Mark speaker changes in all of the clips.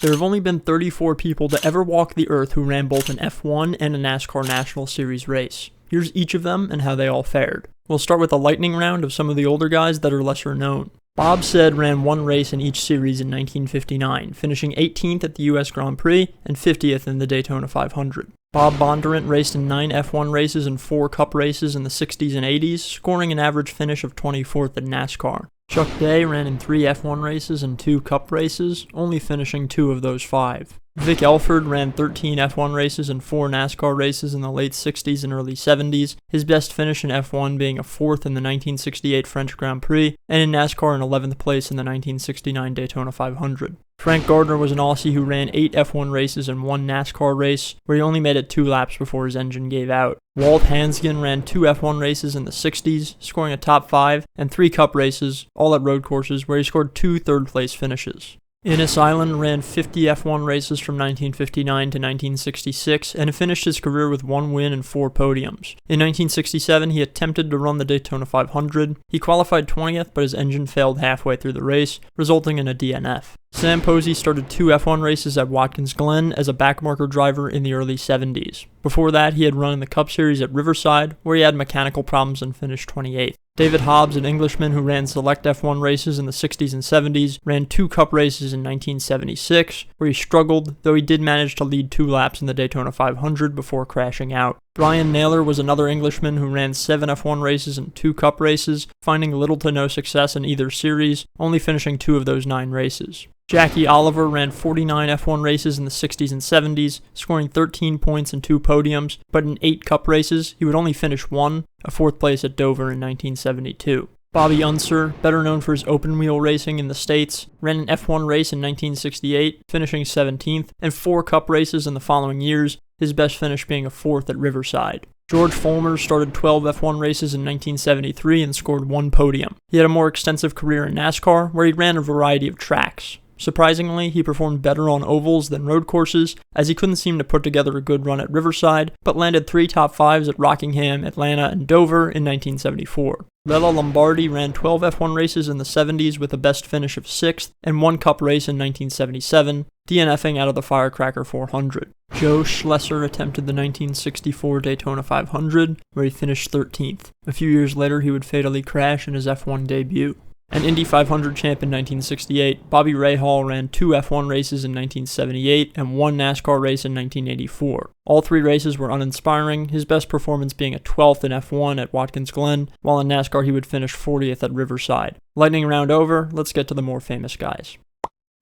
Speaker 1: There have only been 34 people to ever walk the earth who ran both an F1 and a NASCAR National Series race. Here's each of them and how they all fared. We'll start with a lightning round of some of the older guys that are lesser known. Bob Said ran one race in each series in 1959, finishing 18th at the US Grand Prix and 50th in the Daytona 500. Bob Bondurant raced in 9 F1 races and 4 Cup races in the 60s and 80s, scoring an average finish of 24th in NASCAR. Chuck Day ran in 3 F1 races and 2 Cup races, only finishing 2 of those 5. Vic Elford ran 13 F1 races and 4 NASCAR races in the late 60s and early 70s, his best finish in F1 being a 4th in the 1968 French Grand Prix, and in NASCAR an 11th place in the 1969 Daytona 500. Frank Gardner was an Aussie who ran 8 F1 races and 1 NASCAR race, where he only made it 2 laps before his engine gave out. Walt Hansgen ran 2 F1 races in the 60s, scoring a top 5, and 3 Cup races, all at road courses, where he scored 2 third-place finishes. Innes Island ran 50 F1 races from 1959 to 1966 and finished his career with 1 win and 4 podiums. In 1967, he attempted to run the Daytona 500. He qualified 20th, but his engine failed halfway through the race, resulting in a DNF. Sam Posey started 2 F1 races at Watkins Glen as a backmarker driver in the early 70s. Before that, he had run in the Cup Series at Riverside, where he had mechanical problems and finished 28th. David Hobbs, an Englishman who ran select F1 races in the 60s and 70s, ran 2 Cup races in 1976, where he struggled, though he did manage to lead 2 laps in the Daytona 500 before crashing out. Brian Naylor was another Englishman who ran 7 F1 races and 2 Cup races, finding little to no success in either series, only finishing 2 of those 9 races. Jackie Oliver ran 49 F1 races in the 60s and 70s, scoring 13 points and 2 podiums, but in 8 Cup races, he would only finish 1, a 4th place at Dover in 1972. Bobby Unser, better known for his open-wheel racing in the States, ran an F1 race in 1968, finishing 17th, and 4 Cup races in the following years, his best finish being a 4th at Riverside. George Follmer started 12 F1 races in 1973 and scored 1 podium. He had a more extensive career in NASCAR, where he ran a variety of tracks. Surprisingly, he performed better on ovals than road courses, as he couldn't seem to put together a good run at Riverside, but landed 3 top 5s at Rockingham, Atlanta, and Dover in 1974. Lella Lombardi ran 12 F1 races in the 70s with a best finish of 6th, and 1 Cup race in 1977, DNFing out of the Firecracker 400. Joe Schlesser attempted the 1964 Daytona 500, where he finished 13th. A few years later, he would fatally crash in his F1 debut. An Indy 500 champ in 1968, Bobby Rahal ran 2 F1 races in 1978 and 1 NASCAR race in 1984. All 3 races were uninspiring, his best performance being a 12th in F1 at Watkins Glen, while in NASCAR he would finish 40th at Riverside. Lightning round over, let's get to the more famous guys.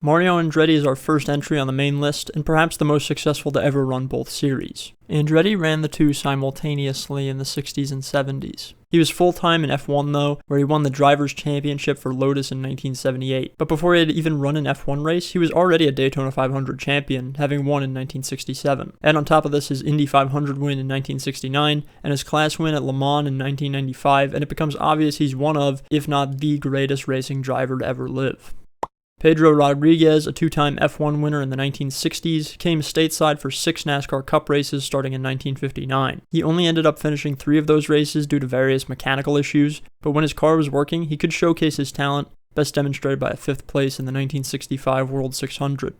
Speaker 1: Mario Andretti is our first entry on the main list, and perhaps the most successful to ever run both series. Andretti ran the 2 simultaneously in the 60s and 70s. He was full-time in F1 though, where he won the Drivers' Championship for Lotus in 1978, but before he had even run an F1 race, he was already a Daytona 500 champion, having won in 1967. And on top of this, his Indy 500 win in 1969, and his class win at Le Mans in 1995, and it becomes obvious he's one of, if not the greatest racing driver to ever live. Pedro Rodriguez, a 2-time F1 winner in the 1960s, came stateside for 6 NASCAR Cup races starting in 1959. He only ended up finishing 3 of those races due to various mechanical issues, but when his car was working, he could showcase his talent, best demonstrated by a 5th place in the 1965 World 600.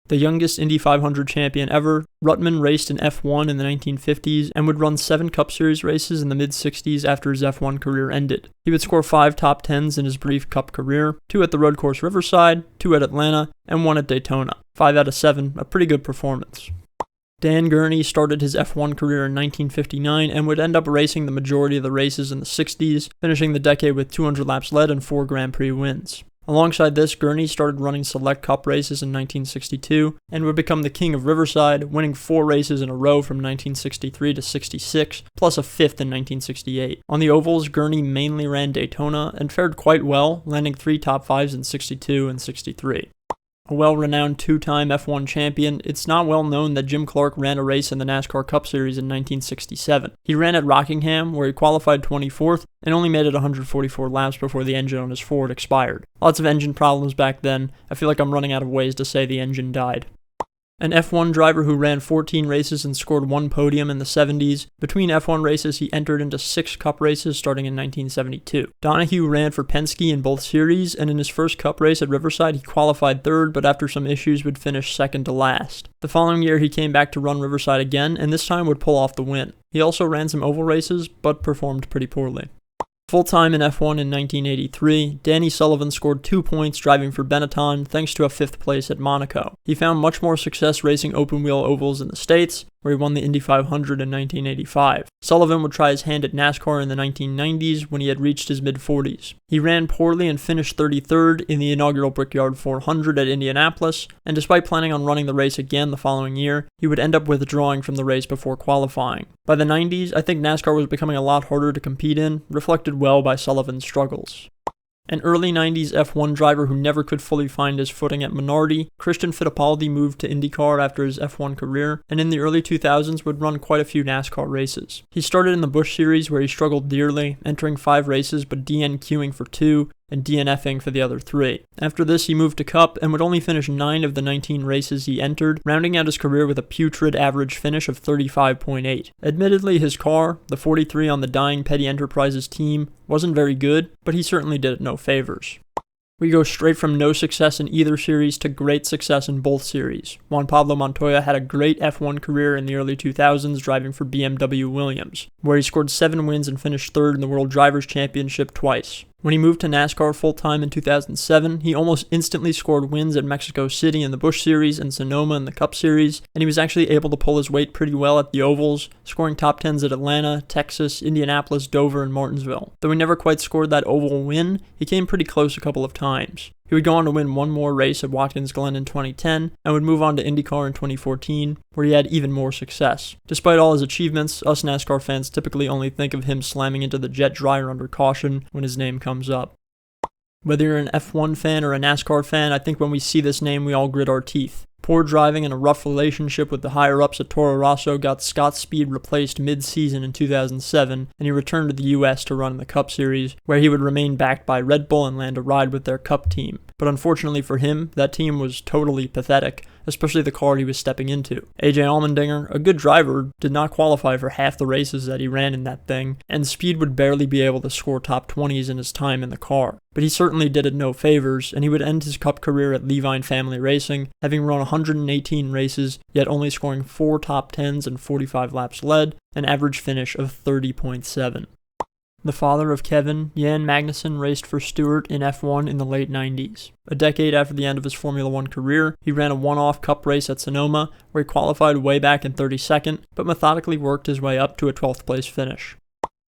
Speaker 1: The youngest Indy 500 champion ever, Ruttman raced in F1 in the 1950s and would run 7 Cup Series races in the mid-60s after his F1 career ended. He would score 5 top 10s in his brief Cup career, 2 at the road course Riverside, 2 at Atlanta, and 1 at Daytona. 5 out of 7, a pretty good performance. Dan Gurney started his F1 career in 1959 and would end up racing the majority of the races in the 60s, finishing the decade with 200 laps led and 4 Grand Prix wins. Alongside this, Gurney started running select Cup races in 1962 and would become the king of Riverside, winning 4 races in a row from 1963 to 66, plus a 5th in 1968. On the ovals, Gurney mainly ran Daytona and fared quite well, landing 3 top 5s in 62 and 63. A well-renowned 2-time F1 champion, it's not well known that Jim Clark ran a race in the NASCAR Cup Series in 1967. He ran at Rockingham, where he qualified 24th, and only made it 144 laps before the engine on his Ford expired. Lots of engine problems back then. I feel like I'm running out of ways to say the engine died. An F1 driver who ran 14 races and scored 1 podium in the 70s. Between F1 races, he entered into 6 Cup races starting in 1972. Donohue ran for Penske in both series, and in his first Cup race at Riverside, he qualified 3rd, but after some issues would finish 2nd to last. The following year, he came back to run Riverside again, and this time would pull off the win. He also ran some oval races, but performed pretty poorly. Full-time in F1 in 1983, Danny Sullivan scored 2 points driving for Benetton thanks to a 5th place at Monaco. He found much more success racing open-wheel ovals in the States, where he won the Indy 500 in 1985. Sullivan would try his hand at NASCAR in the 1990s when he had reached his mid-40s. He ran poorly and finished 33rd in the inaugural Brickyard 400 at Indianapolis, and despite planning on running the race again the following year, he would end up withdrawing from the race before qualifying. By the 90s, I think NASCAR was becoming a lot harder to compete in, reflected well by Sullivan's struggles. An early 90s F1 driver who never could fully find his footing at Minardi, Christian Fittipaldi moved to IndyCar after his F1 career, and in the early 2000s would run quite a few NASCAR races. He started in the Busch Series where he struggled dearly, entering 5 races but DNQing for 2, and DNFing for the other 3. After this, he moved to Cup and would only finish 9 of the 19 races he entered, rounding out his career with a putrid average finish of 35.8. Admittedly, his car, the 43 on the dying Petty Enterprises team, wasn't very good, but he certainly did it no favors. We go straight from no success in either series to great success in both series. Juan Pablo Montoya had a great F1 career in the early 2000s driving for BMW Williams, where he scored 7 wins and finished 3rd in the World Drivers' Championship twice. When he moved to NASCAR full-time in 2007, he almost instantly scored wins at Mexico City in the Busch Series and Sonoma in the Cup Series, and he was actually able to pull his weight pretty well at the ovals, scoring top 10s at Atlanta, Texas, Indianapolis, Dover, and Martinsville. Though he never quite scored that oval win, he came pretty close a couple of times. He would go on to win 1 more race at Watkins Glen in 2010, and would move on to IndyCar in 2014, where he had even more success. Despite all his achievements, us NASCAR fans typically only think of him slamming into the jet dryer under caution when his name comes up. Whether you're an F1 fan or a NASCAR fan, I think when we see this name we all grit our teeth. Poor driving and a rough relationship with the higher-ups at Toro Rosso got Scott Speed replaced mid-season in 2007, and he returned to the US to run in the Cup Series, where he would remain backed by Red Bull and land a ride with their Cup team. But unfortunately for him, that team was totally pathetic, especially the car he was stepping into. AJ Allmendinger, a good driver, did not qualify for half the races that he ran in that thing, and Speed would barely be able to score top 20s in his time in the car. But he certainly did it no favors, and he would end his Cup career at Levine Family Racing, having run 118 races, yet only scoring 4 top 10s and 45 laps led, an average finish of 30.7. The father of Kevin, Jan Magnussen, raced for Stewart in F1 in the late 90s. A decade after the end of his Formula 1 career, he ran a one-off Cup race at Sonoma, where he qualified way back in 32nd, but methodically worked his way up to a 12th place finish.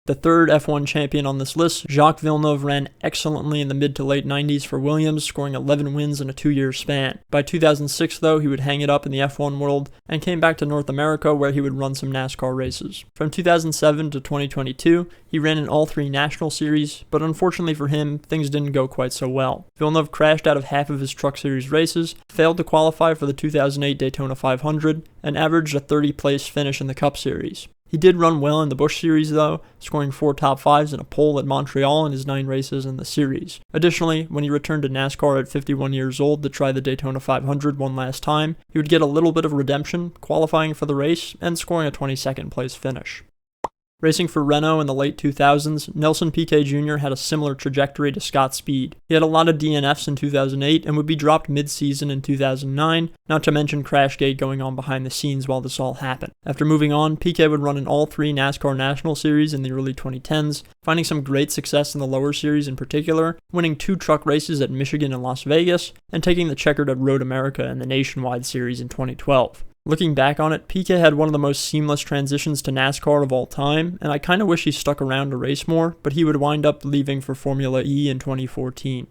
Speaker 1: The third F1 champion on this list, Jacques Villeneuve, ran excellently in the mid to late 90s for Williams, scoring 11 wins in a 2-year span. By 2006, though, he would hang it up in the F1 world and came back to North America, where he would run some NASCAR races. From 2007 to 2022, he ran in all 3 national series, but unfortunately for him, things didn't go quite so well. Villeneuve crashed out of half of his Truck Series races, failed to qualify for the 2008 Daytona 500, and averaged a 30th-place finish in the Cup Series. He did run well in the Busch Series though, scoring 4 top 5s and a pole at Montreal in his 9 races in the series. Additionally, when he returned to NASCAR at 51 years old to try the Daytona 500 one last time, he would get a little bit of redemption, qualifying for the race and scoring a 22nd place finish. Racing for Renault in the late 2000s, Nelson Piquet Jr. had a similar trajectory to Scott Speed. He had a lot of DNFs in 2008 and would be dropped mid-season in 2009, not to mention Crashgate going on behind the scenes while this all happened. After moving on, Piquet would run in all 3 NASCAR National Series in the early 2010s, finding some great success in the lower series in particular, winning 2 truck races at Michigan and Las Vegas, and taking the checkered at Road America in the Nationwide Series in 2012. Looking back on it, Piquet had one of the most seamless transitions to NASCAR of all time, and I kinda wish he stuck around to race more, but he would wind up leaving for Formula E in 2014.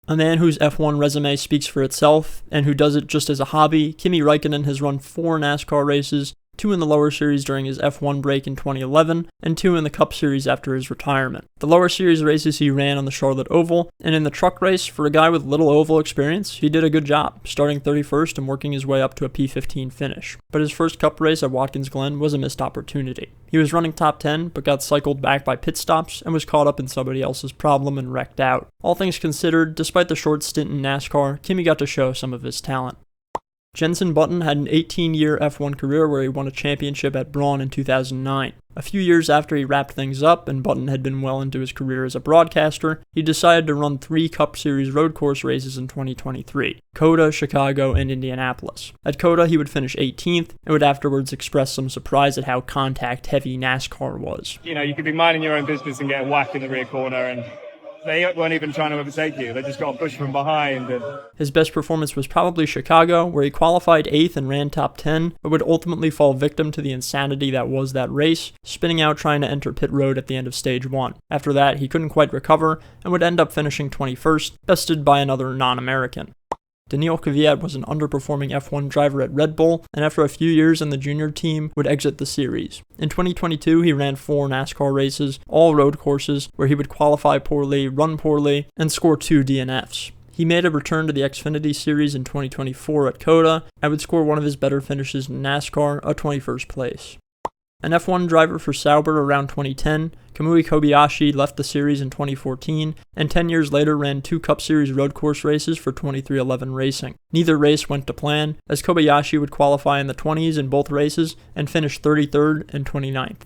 Speaker 1: A man whose F1 resume speaks for itself, and who does it just as a hobby, Kimi Raikkonen has run 4 NASCAR races, 2 in the lower series during his F1 break in 2011, and 2 in the Cup Series after his retirement. The lower series races he ran on the Charlotte Oval, and in the truck race, for a guy with little oval experience, he did a good job, starting 31st and working his way up to a P15 finish. But his first Cup race at Watkins Glen was a missed opportunity. He was running top 10, but got cycled back by pit stops and was caught up in somebody else's problem and wrecked out. All things considered, despite the short stint in NASCAR, Kimi got to show some of his talent. Jenson Button had an 18-year F1 career where he won a championship at Brawn in 2009. A few years after he wrapped things up and Button had been well into his career as a broadcaster, he decided to run 3 Cup Series road course races in 2023, COTA, Chicago, and Indianapolis. At COTA, he would finish 18th and would afterwards express some surprise at how contact-heavy NASCAR was.
Speaker 2: You know, you could be minding your own business and get whacked in the rear corner, and they weren't even trying to overtake you. They just got pushed from behind.
Speaker 1: His best performance was probably Chicago, where he qualified 8th and ran top 10, but would ultimately fall victim to the insanity that was that race, spinning out trying to enter pit road at the end of stage 1. After that, he couldn't quite recover and would end up finishing 21st, bested by another non-American. Daniil Kvyat was an underperforming F1 driver at Red Bull, and after a few years in the junior team, would exit the series. In 2022, he ran 4 NASCAR races, all road courses, where he would qualify poorly, run poorly, and score 2 DNFs. He made a return to the Xfinity Series in 2024 at COTA, and would score one of his better finishes in NASCAR, a 21st place. An F1 driver for Sauber around 2010, Kamui Kobayashi left the series in 2014, and 10 years later ran 2 Cup Series road course races for 23XI Racing. Neither race went to plan, as Kobayashi would qualify in the 20s in both races and finish 33rd and 29th.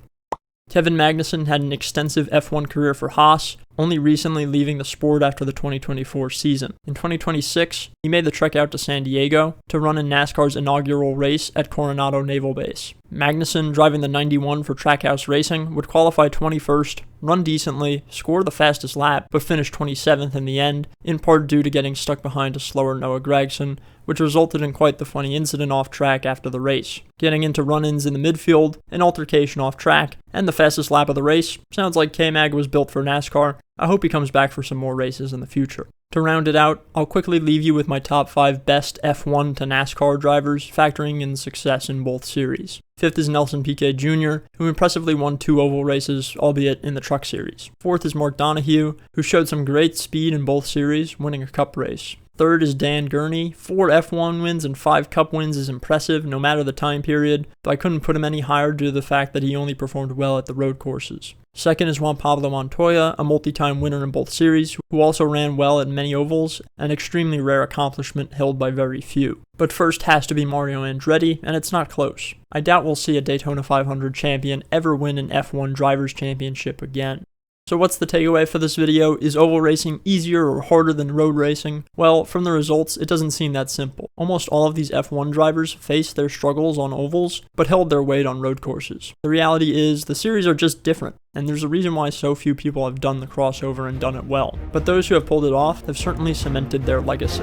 Speaker 1: Kevin Magnussen had an extensive F1 career for Haas, only recently leaving the sport after the 2024 season. In 2026, he made the trek out to San Diego to run in NASCAR's inaugural race at Coronado Naval Base. Magnussen, driving the 91 for Trackhouse Racing, would qualify 21st, run decently, score the fastest lap, but finish 27th in the end, in part due to getting stuck behind a slower Noah Gragson, which resulted in quite the funny incident off track after the race. Getting into run-ins in the midfield, an altercation off track, and the fastest lap of the race. Sounds like K-Mag was built for NASCAR. I hope he comes back for some more races in the future. To round it out, I'll quickly leave you with my top 5 best F1 to NASCAR drivers, factoring in success in both series. 5th is Nelson Piquet Jr., who impressively won 2 oval races, albeit in the Truck Series. 4th is Mark Donohue, who showed some great speed in both series, winning a Cup race. 3rd is Dan Gurney. 4 F1 wins and 5 Cup wins is impressive, no matter the time period, but I couldn't put him any higher due to the fact that he only performed well at the road courses. 2nd is Juan Pablo Montoya, a multi-time winner in both series, who also ran well at many ovals, an extremely rare accomplishment held by very few. But first has to be Mario Andretti, and it's not close. I doubt we'll see a Daytona 500 champion ever win an F1 Drivers' Championship again. So what's the takeaway for this video? Is oval racing easier or harder than road racing? Well, from the results, it doesn't seem that simple. Almost all of these F1 drivers faced their struggles on ovals, but held their weight on road courses. The reality is, the series are just different, and there's a reason why so few people have done the crossover and done it well. But those who have pulled it off have certainly cemented their legacy.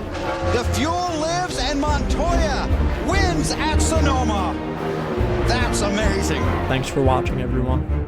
Speaker 3: The fuel lives and Montoya wins at Sonoma. That's amazing.
Speaker 1: Thanks for watching, everyone.